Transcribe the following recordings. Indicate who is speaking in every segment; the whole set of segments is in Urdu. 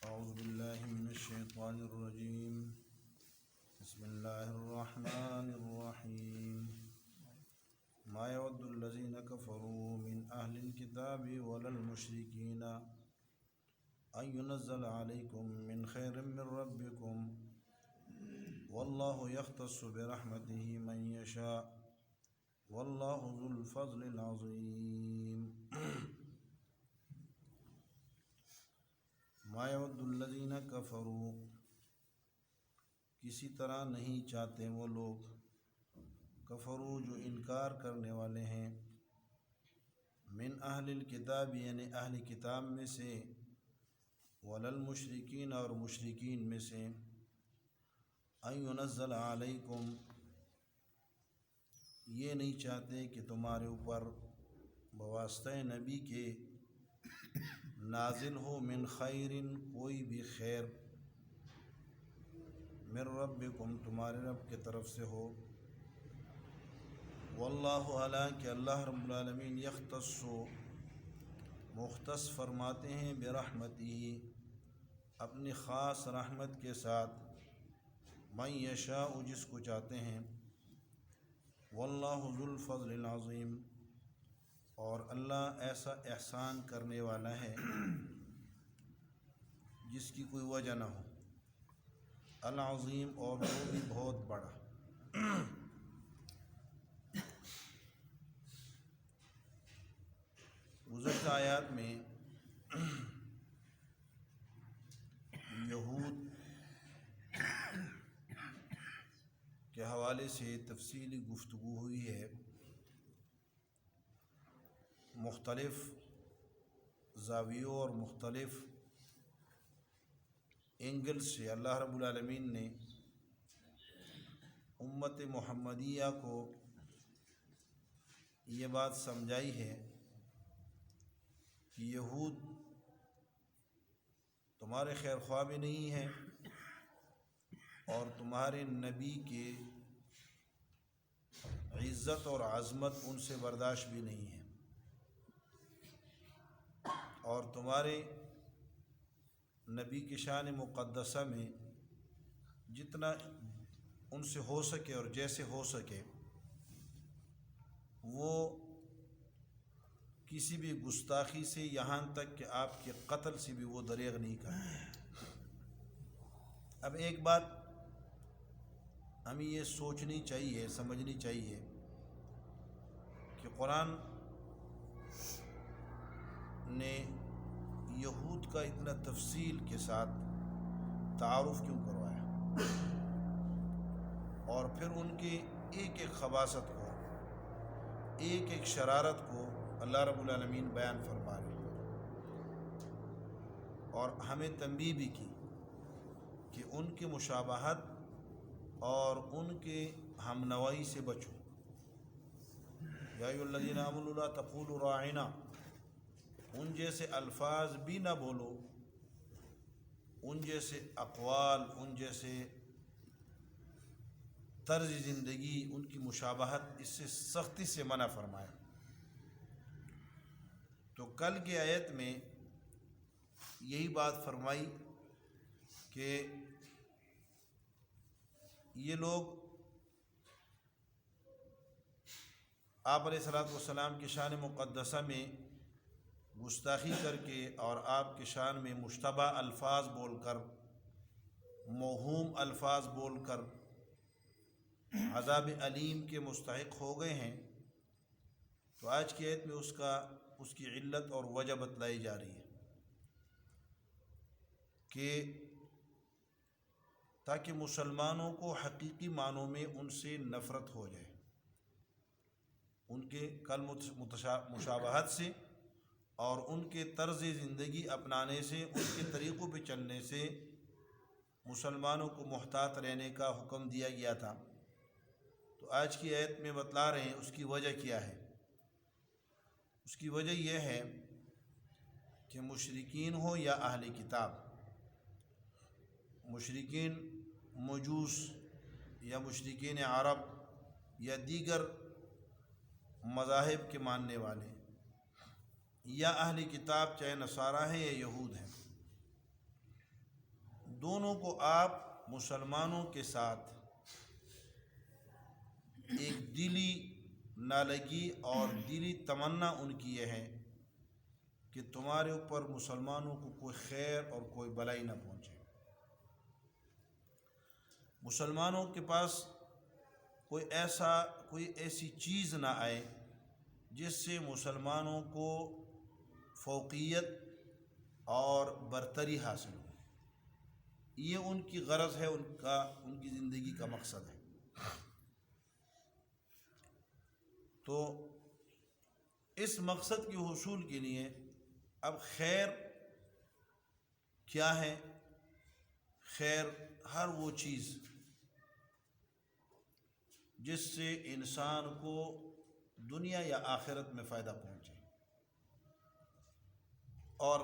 Speaker 1: أعوذ بالله من الشيطان الرجيم. بسم الله الرحمن الرحيم. ما يود الذين كفروا من أهل الكتاب ولا المشركين أن ينزل عليكم من خير من ربكم والله يختص برحمته من يشاء والله ذو الفضل العظيم. ما يود الذين كفروا، کسی طرح نہیں چاہتے وہ لوگ، کفروا جو انکار کرنے والے ہیں، من اہل الکتاب یعنی اہل کتاب میں سے، ولا المشرکین اور مشرکین میں سے، ان ينزل علیکم یہ نہیں چاہتے کہ تمہارے اوپر بواسطہ نبی کے نازل ہو من خیر کوئی بھی خیر، من ربکم تمہارے رب کی طرف سے ہو، واللہ حالانکہ اللہ رب العالمین یختص مختص فرماتے ہیں برحمتہ اپنی خاص رحمت کے ساتھ، من یشاء جس کو چاہتے ہیں، واللہ ذو الفضل العظیم اور اللہ ایسا احسان کرنے والا ہے جس کی کوئی وجہ نہ ہو، العظیم اور وہ بھی بہت بڑا۔ گزشتہ آیات میں یہود کے حوالے سے تفصیلی گفتگو ہوئی ہے، مختلف زاویوں اور مختلف اینگل سے اللہ رب العالمین نے امت محمدیہ کو یہ بات سمجھائی ہے کہ یہود تمہارے خیر خواہ بھی نہیں ہیں اور تمہارے نبی کے عزت اور عظمت ان سے برداشت بھی نہیں ہے، اور تمہارے نبی کی شان مقدسہ میں جتنا ان سے ہو سکے اور جیسے ہو سکے وہ کسی بھی گستاخی سے، یہاں تک کہ آپ کے قتل سے بھی وہ دریغ نہیں کرتے۔ اب ایک بات ہمیں یہ سوچنی چاہیے، سمجھنی چاہیے کہ قرآن نے یہود کا اتنا تفصیل کے ساتھ تعارف کیوں کروایا، اور پھر ان کی ایک ایک خباثت کو، ایک ایک شرارت کو اللہ رب العالمین بیان فرما رہے ہیں، اور ہمیں تنبیہ بھی کی کہ ان کی مشابہت اور ان کے ہم نوائی سے بچو۔ یا ایھا الذین آمنوا لا تقولوا راعنا، ان جیسے الفاظ بھی نہ بولو، ان جیسے اقوال، ان جیسے طرز زندگی، ان کی مشابہت، اس سے سختی سے منع فرمایا۔ تو کل کی آیت میں یہی بات فرمائی کہ یہ لوگ آپ علیہ الصلوۃ والسلام کی شان مقدسہ میں گستاخی کر کے اور آپ کی شان میں مشتبہ الفاظ بول کر، موہوم الفاظ بول کر عذاب علیم کے مستحق ہو گئے ہیں۔ تو آج کی آیت میں اس کی علت اور وجہ بتلائی جا رہی ہے کہ تاکہ مسلمانوں کو حقیقی معنوں میں ان سے نفرت ہو جائے، ان کے کل مشابہت سے اور ان کے طرز زندگی اپنانے سے، ان کے طریقوں پہ چلنے سے مسلمانوں کو محتاط رہنے کا حکم دیا گیا تھا۔ تو آج کی آیت میں بتلا رہے ہیں اس کی وجہ کیا ہے۔ اس کی وجہ یہ ہے کہ مشرکین ہو یا اہل کتاب، مشرکین مجوس یا مشرکین عرب یا دیگر مذاہب کے ماننے والے، یا اہل کتاب چاہے نصارہ ہیں یا یہود ہیں، دونوں کو آپ مسلمانوں کے ساتھ ایک دلی نالگی اور دلی تمنا ان کی یہ ہے کہ تمہارے اوپر مسلمانوں کو کوئی خیر اور کوئی بلائی نہ پہنچے، مسلمانوں کے پاس کوئی ایسی چیز نہ آئے جس سے مسلمانوں کو فوقیت اور برتری حاصل ہو۔ یہ ان کی غرض ہے، ان کی زندگی کا مقصد ہے۔ تو اس مقصد کے حصول کے لیے اب خیر کیا ہے؟ خیر ہر وہ چیز جس سے انسان کو دنیا یا آخرت میں فائدہ پہنچے، اور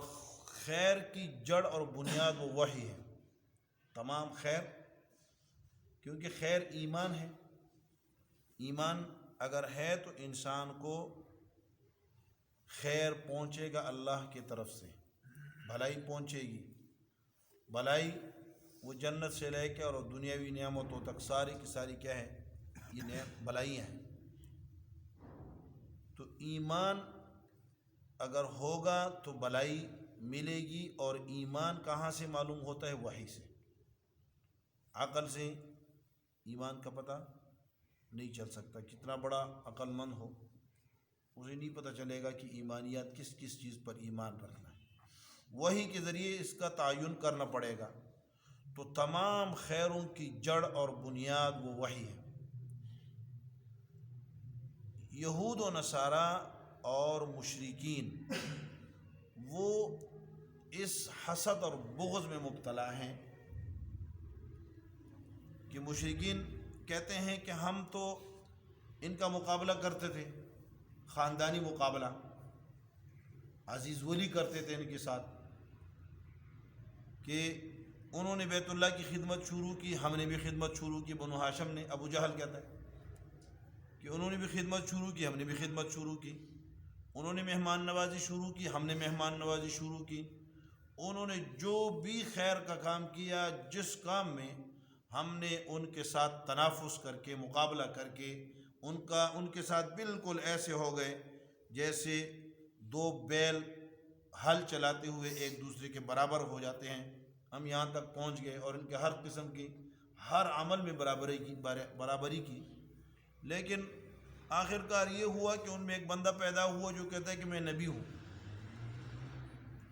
Speaker 1: خیر کی جڑ اور بنیاد وہ وحی ہے، تمام خیر، کیونکہ خیر ایمان ہے۔ ایمان اگر ہے تو انسان کو خیر پہنچے گا اللہ کی طرف سے، بھلائی پہنچے گی۔ بھلائی وہ جنت سے لے کے اور دنیاوی نعمتوں تک ساری کی ساری کیا ہے؟ یہ بھلائیاں ہیں۔ تو ایمان اگر ہوگا تو بھلائی ملے گی، اور ایمان کہاں سے معلوم ہوتا ہے؟ وحی سے۔ عقل سے ایمان کا پتہ نہیں چل سکتا، کتنا بڑا عقل مند ہو اسے نہیں پتہ چلے گا کہ ایمانیات کس کس چیز پر ایمان رکھنا ہے۔ وحی کے ذریعے اس کا تعین کرنا پڑے گا۔ تو تمام خیروں کی جڑ اور بنیاد وہ وحی ہے۔ یہود و نصارہ اور مشرکین وہ اس حسد اور بغض میں مبتلا ہیں کہ مشرکین کہتے ہیں کہ ہم تو ان کا مقابلہ کرتے تھے، خاندانی مقابلہ، عزیز ولی کرتے تھے ان کے ساتھ، کہ انہوں نے بیت اللہ کی خدمت شروع کی، ہم نے بھی خدمت شروع کی۔ بنو ہاشم نے، ابو جہل کہتا ہے کہ انہوں نے بھی خدمت شروع کی، ہم نے بھی خدمت شروع کی۔ انہوں نے مہمان نوازی شروع کی، ہم نے مہمان نوازی شروع کی۔ انہوں نے جو بھی خیر کا کام کیا، جس کام میں ہم نے ان کے ساتھ تنافس کر کے، مقابلہ کر کے ان کے ساتھ بالکل ایسے ہو گئے جیسے دو بیل ہل چلاتے ہوئے ایک دوسرے کے برابر ہو جاتے ہیں۔ ہم یہاں تک پہنچ گئے اور ان کے ہر قسم کی ہر عمل میں برابری کی۔ لیکن آخر کار یہ ہوا کہ ان میں ایک بندہ پیدا ہوا جو کہتا ہے کہ میں نبی ہوں۔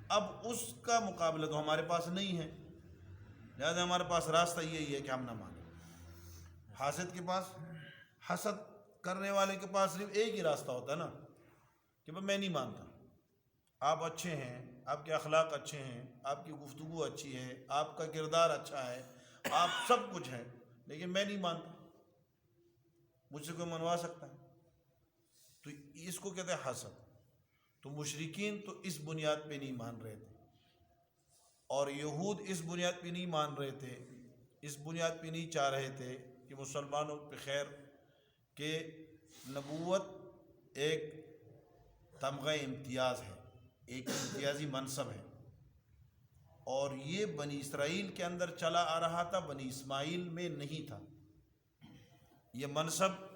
Speaker 1: اب اس کا مقابلہ تو ہمارے پاس نہیں ہے، لہذا ہمارے پاس راستہ یہی ہے کہ ہم نہ مانیں۔ حاسد کے پاس، حسد کرنے والے کے پاس صرف ایک ہی راستہ ہوتا ہے نا، کہ میں نہیں مانتا، آپ اچھے ہیں، آپ کے اخلاق اچھے ہیں، آپ کی گفتگو اچھی ہے، آپ کا کردار اچھا ہے، آپ سب کچھ ہے، لیکن میں نہیں مانتا، مجھ سے کوئی منوا سکتا ہے؟ تو اس کو کہتے ہیں حسد۔ تو مشرکین تو اس بنیاد پہ نہیں مان رہے تھے، اور یہود اس بنیاد پہ نہیں مان رہے تھے، اس بنیاد پہ نہیں چاہ رہے تھے کہ مسلمانوں پہ خیر، کہ نبوت ایک تمغہ امتیاز ہے، ایک امتیازی منصب ہے، اور یہ بنی اسرائیل کے اندر چلا آ رہا تھا، بنی اسماعیل میں نہیں تھا۔ یہ منصب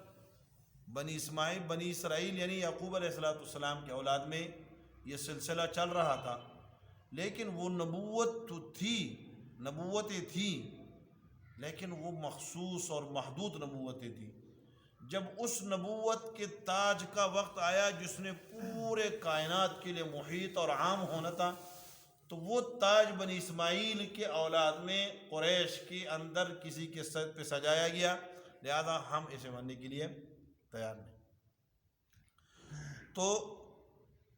Speaker 1: بنی اسرائیل یعنی یعقوب علیہ السلام کے اولاد میں یہ سلسلہ چل رہا تھا، لیکن وہ نبوت تو تھی، نبوتیں تھیں، لیکن وہ مخصوص اور محدود نبوتیں تھیں۔ جب اس نبوت کے تاج کا وقت آیا جس نے پورے کائنات کے لیے محیط اور عام ہونا تھا، تو وہ تاج بنی اسماعیل کے اولاد میں قریش کے اندر کسی کے سر پہ سجایا گیا، لہذا ہم اسے ماننے کے لیے تیار نہیں۔ تو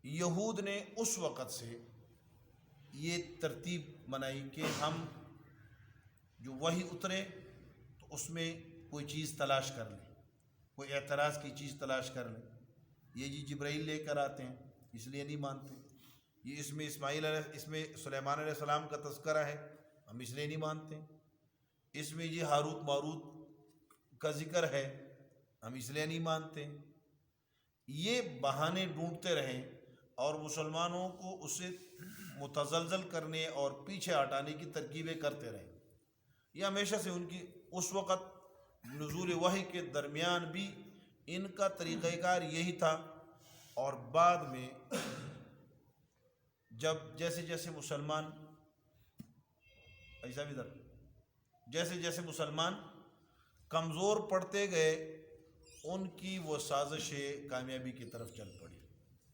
Speaker 1: یہود نے اس وقت سے یہ ترتیب بنائی کہ ہم جو وحی اترے تو اس میں کوئی چیز تلاش کر لیں، کوئی اعتراض کی چیز تلاش کر لیں۔ یہ جی جبرائیل لے کر آتے ہیں اس لیے نہیں مانتے، یہ اس میں سلیمان علیہ السلام کا تذکرہ ہے، ہم اس لیے نہیں مانتے، اس میں یہ ہاروت ماروت کا ذکر ہے، ہم اس لیے نہیں مانتے۔ یہ بہانے ڈھونڈتے رہے اور مسلمانوں کو اسے متزلزل کرنے اور پیچھے ہٹانے کی ترکیبیں کرتے رہے. یہ ہمیشہ سے ان کی اس وقت نزول وحی کے درمیان بھی ان کا طریقہ کار یہی تھا. اور بعد میں جب جیسے جیسے مسلمان ایسا بھی در جیسے جیسے مسلمان کمزور پڑتے گئے ان کی وہ سازشیں کامیابی کی طرف چل پڑی.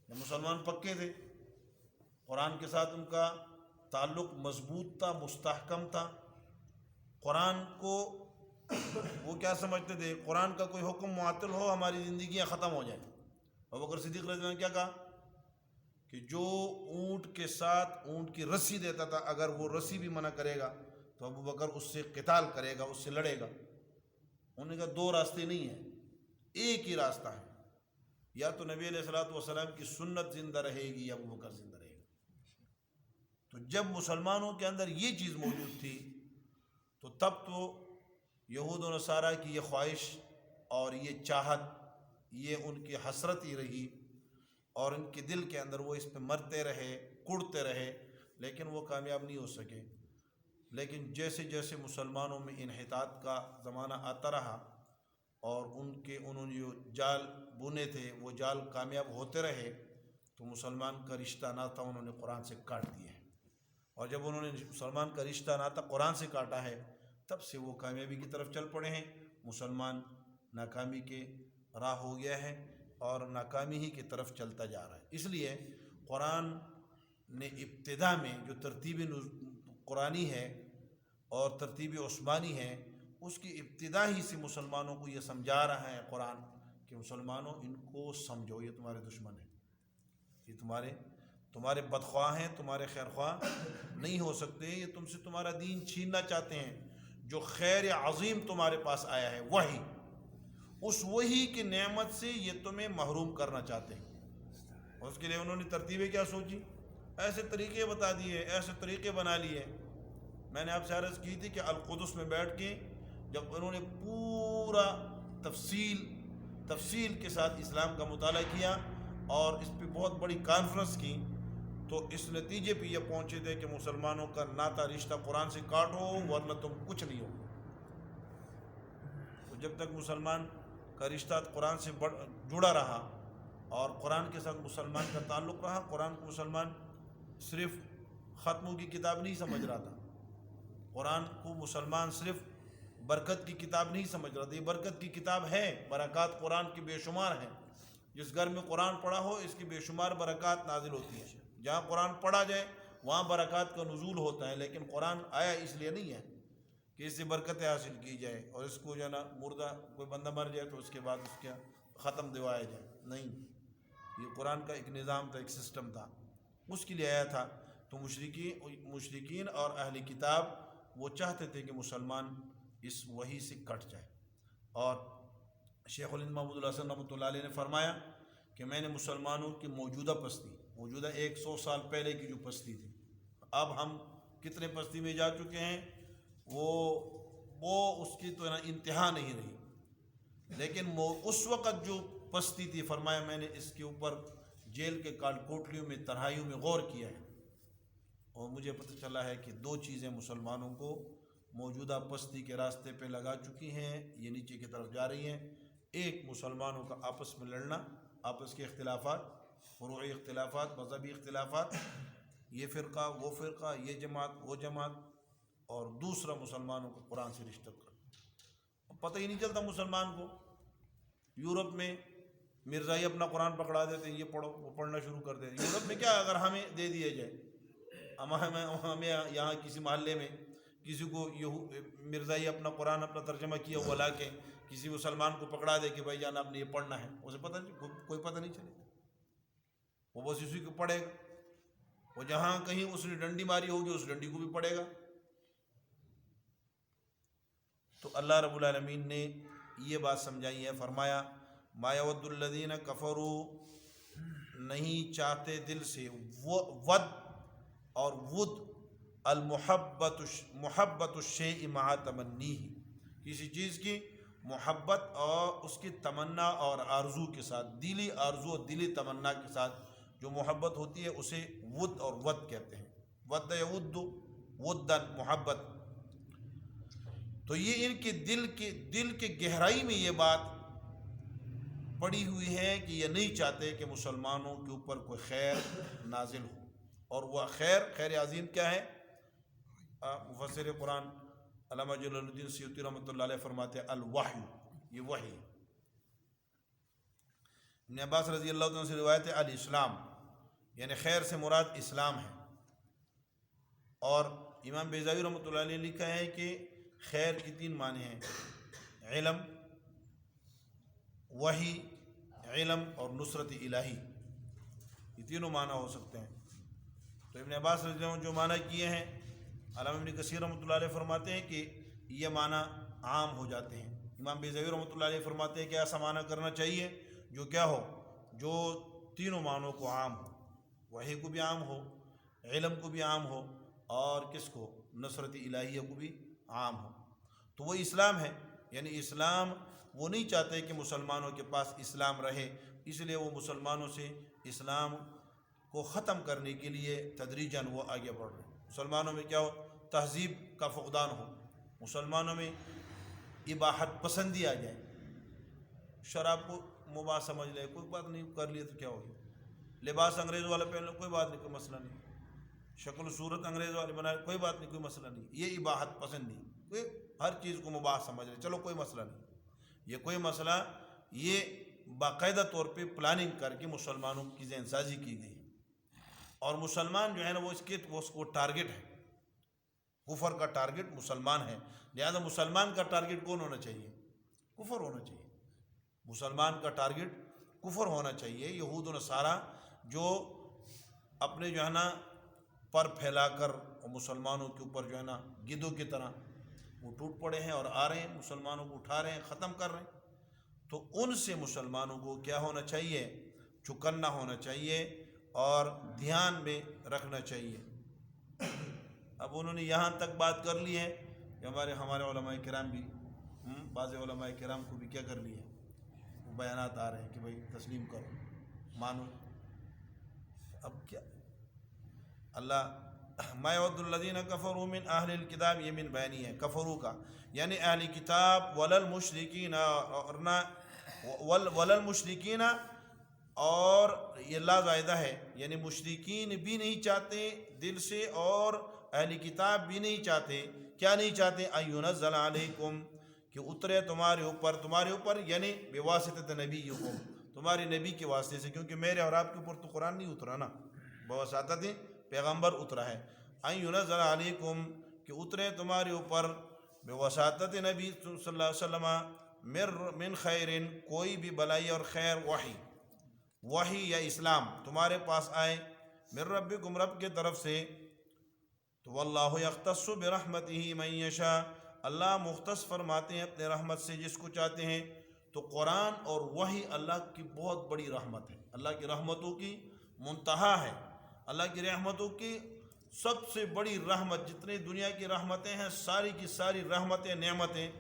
Speaker 1: جب مسلمان پکے تھے، قرآن کے ساتھ ان کا تعلق مضبوط تھا، مستحکم تھا، قرآن کو وہ کیا سمجھتے تھے، قرآن کا کوئی حکم معطل ہو ہماری زندگیاں ختم ہو جائیں. ابوبکر صدیق رضی اللہ عنہ نے کیا کہا کہ جو اونٹ کے ساتھ اونٹ کی رسی دیتا تھا، اگر وہ رسی بھی منع کرے گا تو ابوبکر اس سے قتال کرے گا، اس سے لڑے گا. انہوں نے کہا دو راستے نہیں ہیں، ایک ہی راستہ ہے، یا تو نبی علیہ الصلوۃ والسلام کی سنت زندہ رہے گی یا ابوبکر زندہ رہے گا. تو جب مسلمانوں کے اندر یہ چیز موجود تھی تو تب تو یہود و نصارہ کی یہ خواہش اور یہ چاہت، یہ ان کی حسرت ہی رہی اور ان کے دل کے اندر وہ اس پہ مرتے رہے، کڑتے رہے، لیکن وہ کامیاب نہیں ہو سکے. لیکن جیسے جیسے مسلمانوں میں انحطاط کا زمانہ آتا رہا اور انہوں نے جو جال بنے تھے وہ جال کامیاب ہوتے رہے تو مسلمان کا رشتہ ناتا انہوں نے قرآن سے کاٹ دیا ہے. اور جب انہوں نے مسلمان کا رشتہ ناتا قرآن سے کاٹا ہے تب سے وہ کامیابی کی طرف چل پڑے ہیں. مسلمان ناکامی کے راہ ہو گیا ہے اور ناکامی ہی کی طرف چلتا جا رہا ہے. اس لیے قرآن نے ابتدا میں جو ترتیب قرآنی ہے اور ترتیب عثمانی ہے اس کی ابتدا ہی سے مسلمانوں کو یہ سمجھا رہا ہے قرآن کہ مسلمانوں ان کو سمجھو، یہ تمہارے دشمن ہیں، یہ تمہارے بدخواہ ہیں، تمہارے خیر خواہ نہیں ہو سکتے، یہ تم سے تمہارا دین چھیننا چاہتے ہیں. جو خیر عظیم تمہارے پاس آیا ہے وہی، اس وہی کی نعمت سے یہ تمہیں محروم کرنا چاہتے ہیں. اور اس کے لیے انہوں نے ترتیبیں کیا سوچی، ایسے طریقے بتا دیے، ایسے طریقے بنا لیے. میں نے آپ سے عرض کی تھی کہ القدس میں بیٹھ کے جب انہوں نے پورا تفصیل کے ساتھ اسلام کا مطالعہ کیا اور اس پہ بہت بڑی کانفرنس کی تو اس نتیجے پہ یہ پہنچے تھے کہ مسلمانوں کا ناتا رشتہ قرآن سے کاٹو ورنہ تم کچھ نہیں ہو. تو جب تک مسلمان کا رشتہ قرآن سے جڑا رہا اور قرآن کے ساتھ مسلمان کا تعلق رہا، قرآن کو مسلمان صرف ختموں کی کتاب نہیں سمجھ رہا تھا، قرآن کو مسلمان صرف برکت کی کتاب نہیں سمجھ رہا تھا. یہ برکت کی کتاب ہے، برکات قرآن کی بے شمار ہیں. جس گھر میں قرآن پڑھا ہو اس کی بے شمار برکات نازل ہوتی ہیں. جہاں قرآن پڑھا جائے وہاں برکات کا نزول ہوتا ہے. لیکن قرآن آیا اس لیے نہیں ہے کہ اس سے برکتیں حاصل کی جائے اور اس کو جو ہے نا مردہ کوئی بندہ مر جائے تو اس کے بعد اس کا ختم دوایا جائے، نہیں. یہ قرآن کا ایک نظام تھا، ایک سسٹم تھا، اس کے لیے آیا تھا. تو مشرکین اور اہل کتاب وہ چاہتے تھے کہ مسلمان اس وحی سے کٹ جائے. اور شیخ الہند محمود الحسن رحمۃ اللہ علیہ نے فرمایا کہ میں نے مسلمانوں کی موجودہ 100 سال پہلے کی جو پستی تھی، اب ہم کتنے پستی میں جا چکے ہیں وہ اس کی تو انتہا نہیں رہی. لیکن اس وقت جو پستی تھی، فرمایا میں نے اس کے اوپر جیل کے کال کوٹلیوں میں تنہائیوں میں غور کیا ہے اور مجھے پتہ چلا ہے کہ دو چیزیں مسلمانوں کو موجودہ پستی کے راستے پہ لگا چکی ہیں، یہ نیچے کی طرف جا رہی ہیں. ایک مسلمانوں کا آپس میں لڑنا، آپس کے اختلافات، فروعی اختلافات، مذہبی اختلافات، یہ فرقہ وہ فرقہ، یہ جماعت وہ جماعت، اور دوسرا مسلمانوں کو قرآن سے رشتہ کرنا. پتہ ہی نہیں چلتا مسلمان کو. یورپ میں مرزائی اپنا قرآن پکڑا دیتے ہیں، یہ پڑھو، وہ پڑھنا شروع کر دیتے ہیں. یورپ میں کیا اگر ہمیں دے دیا جائے، ہمیں یہاں کسی محلے میں کسی کو مرزائی اپنا قرآن اپنا ترجمہ کیا ہوا لا کے کسی مسلمان کو پکڑا دے کہ بھائی جان آپ نے یہ پڑھنا ہے، اسے پتہ نہیں، کوئی پتہ نہیں چلے گا، وہ بس اسی کو پڑھے گا. وہ جہاں کہیں اس نے ڈنڈی ماری ہوگی اس ڈنڈی کو بھی پڑھے گا. تو اللہ رب العالمین نے یہ بات سمجھائی ہے، فرمایا ما یود الذین کفروا، نہیں چاہتے دل سے، ود اور ود محبت الشیء مع تمنی، کسی چیز کی محبت اور اس کی تمنا اور آرزو کے ساتھ، دلی آرزو اور دلی تمنا کے ساتھ جو محبت ہوتی ہے اسے ود اور ود کہتے ہیں. ود یود ودن محبت. تو یہ ان کے دل کے گہرائی میں یہ بات پڑی ہوئی ہے کہ یہ نہیں چاہتے کہ مسلمانوں کے اوپر کوئی خیر نازل ہو. اور وہ خیر عظیم کیا ہے؟ مفسر قرآن علامہ جلال الدین سیوطی رحمۃ اللہ علیہ فرماتے ہیں الوحی، یہ وحی. ابن عباس رضی اللہ عنہ سے روایت ہے الاسلام، یعنی خیر سے مراد اسلام ہے. اور امام بیضاوی رحمۃ اللہ علیہ نے لکھا ہے کہ خیر کی 3 معنی ہیں: علم، وحی، علم اور نصرت الہی. یہ تینوں معنی ہو سکتے ہیں. تو ابن عباس رضی اللہ عنہ جو معنی کیے ہیں، علامہ ابن کثیر رحمۃ اللہ علیہ فرماتے ہیں کہ یہ معنی عام ہو جاتے ہیں. امام بیضاوی رحمۃ اللہ علیہ فرماتے ہیں کہ ایسا معنی کرنا چاہیے جو کیا ہو، جو تینوں معنوں کو عام ہو، وحی کو بھی عام ہو، علم کو بھی عام ہو، اور کس کو، نصرت الہیہ کو بھی عام ہو. تو وہ اسلام ہے. یعنی اسلام وہ نہیں چاہتے کہ مسلمانوں کے پاس اسلام رہے، اس لیے وہ مسلمانوں سے اسلام کو ختم کرنے کے لیے تدریجاً وہ آگے بڑھ رہے ہیں. مسلمانوں میں کیا ہو، تہذیب کا فقدان ہو، مسلمانوں میں اباحت پسندی آ جائے. شراب کو مباح سمجھ لے، کوئی بات نہیں، کر لیے تو کیا ہو گیا. لباس انگریز والا پہن لو، کوئی بات نہیں، کوئی مسئلہ نہیں. شکل صورت انگریز والے بنائے، کوئی بات نہیں، کوئی مسئلہ نہیں. یہ اباحت پسندی، کوئی ہر چیز کو مباح سمجھ لے، چلو کوئی مسئلہ نہیں. یہ کوئی مسئلہ، یہ باقاعدہ طور پہ پلاننگ کر کے مسلمانوں کی ذہن سازی کی گئی. اور مسلمان جو ہے نا وہ اس کو ٹارگٹ ہے، کفر کا ٹارگٹ مسلمان ہے. لہذا مسلمان کا ٹارگٹ کون ہونا چاہیے؟ کفر ہونا چاہیے. مسلمان کا ٹارگٹ کفر ہونا چاہیے. یہود و نصارہ جو اپنے جو ہے نا پر پھیلا کر مسلمانوں کے اوپر جو ہے نا گدوں کی طرح وہ ٹوٹ پڑے ہیں اور آ رہے ہیں، مسلمانوں کو اٹھا رہے ہیں، ختم کر رہے ہیں. تو ان سے مسلمانوں کو کیا ہونا چاہیے؟ چکنا ہونا چاہیے اور دھیان میں رکھنا چاہیے. اب انہوں نے یہاں تک بات کر لی ہے کہ ہمارے علماء کرام بھی، بعض علماء کرام کو بھی کیا کر لی ہے، وہ بیانات آ رہے ہیں کہ بھائی تسلیم کرو، مانو. اب کیا اللہ ما یود الذین کفروا من اہل الکتاب، یہ من بیانی ہے کفروا کا، یعنی اہل کتاب وللمشرکین، وللمشرکین، اور یہ لا زائدہ ہے، یعنی مشرکین بھی نہیں چاہتے دل سے، اور اہل کتاب بھی نہیں چاہتے. کیا نہیں چاہتے؟ ان ینزل علیکم، کہ اترے تمہارے اوپر یعنی بواسطۃ نبیکم، تمہارے نبی کے واسطے سے، کیونکہ میرے اور آپ کے اوپر تو قرآن نہیں اترا نا، بواسطۃ پیغمبر اترا ہے. ان ینزل علیکم، کہ اترے تمہارے اوپر بواسطۃ نبی صلی اللہ علیہ وسلم، من خیر، کوئی بھی بلائی اور خیر، وحی یا اسلام تمہارے پاس آئے، من ربکم، رب کے طرف سے. تو واللہ یختص برحمتہ من یشاء، اللہ مختص فرماتے ہیں اپنے رحمت سے جس کو چاہتے ہیں. تو قرآن اور وحی اللہ کی بہت بڑی رحمت ہے، اللہ کی رحمتوں کی منتہا ہے. اللہ کی رحمتوں کی سب سے بڑی رحمت، جتنی دنیا کی رحمتیں ہیں ساری کی ساری رحمتیں، نعمتیں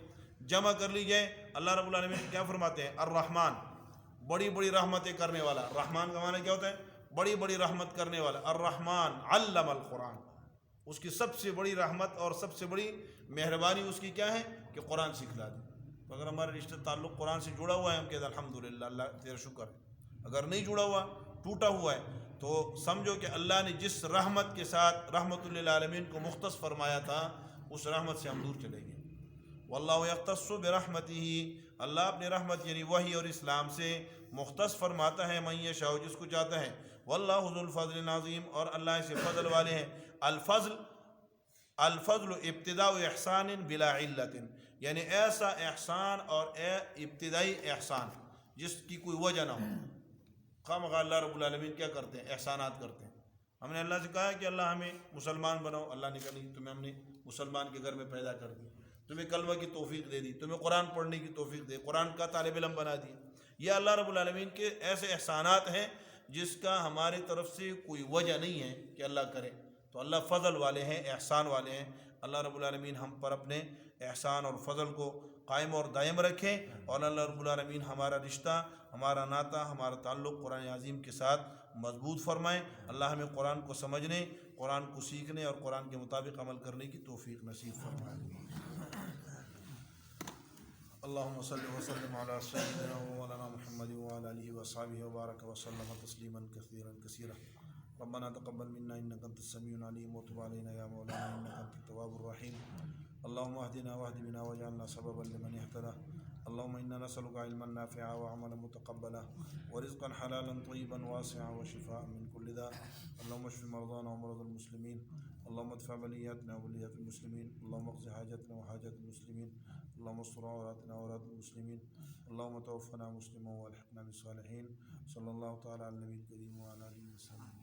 Speaker 1: جمع کر لی جائیں، اللہ رب العالمین کیا فرماتے ہیں؟ الرحمن، بڑی بڑی رحمتیں کرنے والا. رحمان کا معنی کیا ہوتا ہے؟ بڑی بڑی رحمت کرنے والا. الرحمن علم القرآن، اس کی سب سے بڑی رحمت اور سب سے بڑی مہربانی اس کی کیا ہے؟ کہ قرآن سکھلا دے. تو اگر ہمارا رشتہ تعلق قرآن سے جڑا ہوا ہے، ہم کہتے ہیں الحمدللہ، اللہ تیرا شکر ہے. اگر نہیں جڑا ہوا، ٹوٹا ہوا ہے، تو سمجھو کہ اللہ نے جس رحمت کے ساتھ رحمت للعالمین کو مختص فرمایا تھا، اس رحمت سے ہم دور چلے گئے. واللہ یختص برحمتہ، اللہ اپنی رحمت یعنی وحی اور اسلام سے مختص فرماتا ہے من یشاء، جس کو چاہتا ہے. واللہ ذو الفضل العظیم، اور اللہ سے فضل والے ہیں. الفضل ابتداء احسان بلا علت، یعنی ایسا احسان اور ابتدائی احسان جس کی کوئی وجہ نہ ہو. خواہ اللہ رب العالمین کیا کرتے ہیں؟ احسانات کرتے ہیں. ہم نے اللہ سے کہا کہ اللہ ہمیں مسلمان بناؤ، اللہ نے کہا نہیں، تمہیں ہم نے مسلمان کے گھر میں پیدا کر دی، تمہیں کلمہ کی توفیق دے دی، تمہیں قرآن پڑھنے کی توفیق دے، قرآن کا طالب علم بنا دیا. یہ اللہ رب العالمین کے ایسے احسانات ہیں جس کا ہماری طرف سے کوئی وجہ نہیں ہے کہ اللہ کرے. تو اللہ فضل والے ہیں، احسان والے ہیں. اللہ رب العالمین ہم پر اپنے احسان اور فضل کو قائم اور دائم رکھیں، اور اللہ رب العالمین ہمارا رشتہ، ہمارا ناطہ، ہمارا تعلق قرآن عظیم کے ساتھ مضبوط فرمائیں. اللہ ہمیں قرآن کو سمجھنے، قرآن کو سیکھنے اور قرآن کے مطابق عمل کرنے کی توفیق نصیب فرمائے۔ اللہم صلی وسلم علی سیدنا و مولانا محمد وعلی آلہ وصحبہ وبارک وسلم تسلیما کثیرا کثیرا۔ ربنا تقبل منا انک انت السمیع العلیم وتب علینا یا مولانا انک انت التواب الرحیم۔ اللہم اہدنا واہد بنا واجعلنا سببا لمن اہتدى۔ اللہم انا نسألک علما نافعا وعملا متقبلا ورزقا حلالا طیبا واسعا وشفاء من کل داء۔ اللہم اشف مرضانا ومرضى المسلمین، اللہم ادفع بلیاتنا وبلیات المسلمین، اللہم اقض حاجتنا وحاجات المسلمین، اللہم استر عوراتنا وعورات المسلمین، اللہم توفنا مسلما والحقنا بالصالحین۔ صلی اللہ تعالی علی النبی الکریم وعلی آلہ وسلم۔